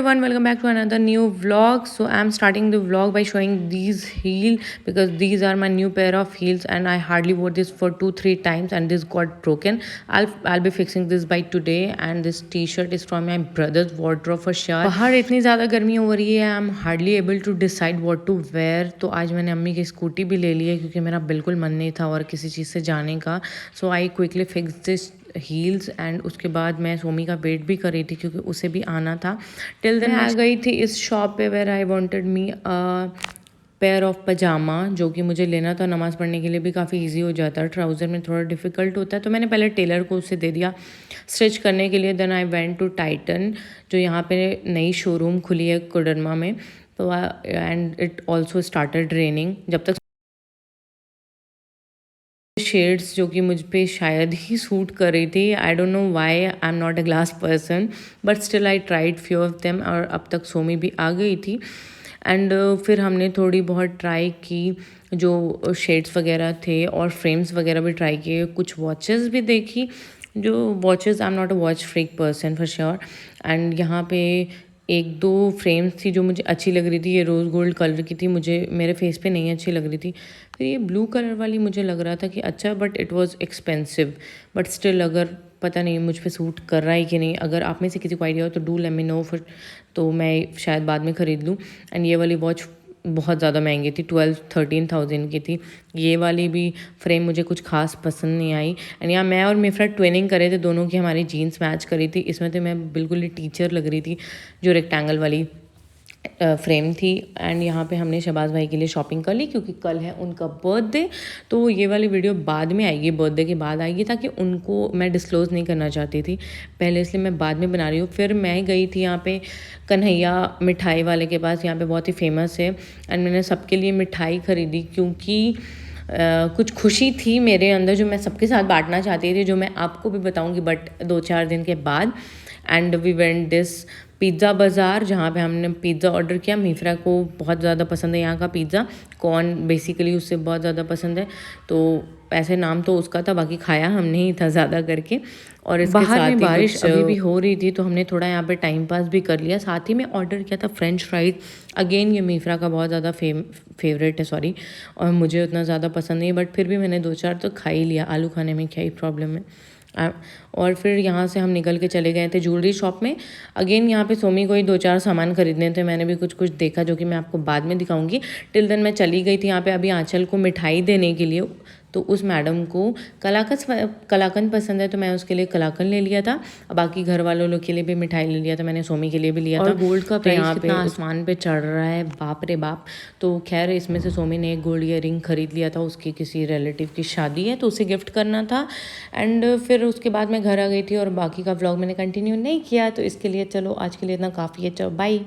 everyone, welcome back to another new vlog. So I'm starting the vlog by showing these heel because these are my new pair of heels and I hardly wore this for 2-3 times and this got broken. I'll be fixing this by today and this t-shirt is from my brother's wardrobe for sure. बाहर इतनी ज़्यादा गर्मी हो रही है, I'm hardly able to decide what to wear. तो आज मैंने अम्मी की स्कूटी भी ले ली है क्योंकि मेरा बिल्कुल मन नहीं था और किसी चीज़ से जाने का. So I quickly fixed this heels and उसके बाद मैं सोमी का वेट भी कर रही थी क्योंकि उसे भी आना था. टिल देन मैं आ गई थी इस शॉप पे where I wanted me pair of pyjama जो कि मुझे लेना था. नमाज़ पढ़ने के लिए भी काफ़ी इजी हो जाता है, ट्राउज़र में थोड़ा डिफ़िकल्ट होता है. तो मैंने पहले टेलर को उसे दे दिया स्टिच करने के लिए. Then I went to Titan जो यहाँ पे नई शोरूम खुली है कोडरमा में. तो and it also started raining. जब तक शेड्स जो कि मुझ पे शायद ही सूट कर रही थी. I don't know why, I am not a glass person but still I tried few of them. और अब तक सोमी भी आ गई थी एंड फिर हमने थोड़ी बहुत ट्राई की जो शेड्स वगैरह थे और फ्रेम्स वगैरह भी ट्राई किए. कुछ वॉचेस भी देखी जो watches, I am not a watch freak person for sure. And यहाँ पे एक दो फ्रेम्स थी जो मुझे अच्छी लग रही थी. ये रोज़ गोल्ड कलर की थी, मुझे मेरे फेस पे नहीं अच्छी लग रही थी. फिर ये ब्लू कलर वाली मुझे लग रहा था कि अच्छा, but it was expensive. But still अगर पता नहीं मुझ पे सूट कर रहा है कि नहीं. अगर आप में से किसी को आइडिया हो तो डू लेट मी नो फिर, तो मैं शायद बाद में ख़रीद लूँ. एंड ये वाली वॉच बहुत ज़्यादा महंगी थी, 12-13 thousand की थी. ये वाली भी फ्रेम मुझे कुछ खास पसंद नहीं आई. एंड यहाँ मैं और मेफरा ट्विनिंग करे थे, दोनों की हमारी जीन्स मैच करी थी. इसमें तो मैं बिल्कुल ही टीचर लग रही थी जो रेक्टेंगल वाली फ्रेम थी. एंड यहाँ पे हमने शहबाज भाई के लिए शॉपिंग कर ली क्योंकि कल है उनका बर्थडे. तो ये वाली वीडियो बाद में आएगी, बर्थडे के बाद आएगी, ताकि उनको मैं डिस्क्लोज़ नहीं करना चाहती थी पहले, इसलिए मैं बाद में बना रही हूँ. फिर मैं गई थी यहाँ पे कन्हैया मिठाई वाले के पास, यहाँ पे बहुत ही फेमस है. एंड मैंने सबके लिए मिठाई ख़रीदी क्योंकि कुछ खुशी थी मेरे अंदर जो मैं सबके साथ बांटना चाहती थी, जो मैं आपको भी बताऊंगी बट 2-4 दिन के बाद. And we went this pizza बाज़ार जहाँ पे हमने पिज़्ज़ा ऑर्डर किया. मीफ्रा को बहुत ज़्यादा पसंद है यहाँ का पिज़्ज़ा, कॉर्न बेसिकली उससे बहुत ज़्यादा पसंद है. तो ऐसे नाम तो उसका था, बाकी खाया हमने ही था ज़्यादा करके. और इसके बाहर साथ में बारिश अभी भी हो रही थी तो हमने थोड़ा यहाँ पे टाइम पास भी कर लिया. साथ ही में ऑर्डर किया था फ्रेंच फ्राइज़. अगेन ये मीफ्रा का बहुत ज़्यादा फेवरेट है, सॉरी, और मुझे उतना ज़्यादा पसंद नहीं, बट फिर भी मैंने 2-4 तो खा ही लिया. आलू खाने में क्या ही प्रॉब्लम है. और फिर यहाँ से हम निकल के चले गए थे ज्वेलरी शॉप में. अगेन यहाँ पे सोमी को ही 2-4 सामान खरीदने थे. मैंने भी कुछ कुछ देखा जो कि मैं आपको बाद में दिखाऊंगी. टिल देन मैं चली गई थी यहाँ पे अभी आंचल को मिठाई देने के लिए. तो उस मैडम को कलाकंद पसंद है तो मैं उसके लिए कलाकंद ले लिया था. बाकी घर वालों लोग के लिए भी मिठाई ले लिया था, मैंने सोमी के लिए भी लिया था. गोल्ड का प्राइस यहाँ पे आसमान पे चढ़ रहा है, बाप रे बाप. तो खैर इसमें से सोमी ने एक गोल्ड ईयरिंग खरीद लिया था, उसकी किसी रिलेटिव की शादी है तो उसे गिफ्ट करना था. एंड फिर उसके बाद मैं घर आ गई थी और बाकी का व्लॉग मैंने कंटिन्यू नहीं किया. तो इसके लिए चलो आज के लिए इतना काफ़ी है. चलो बाय.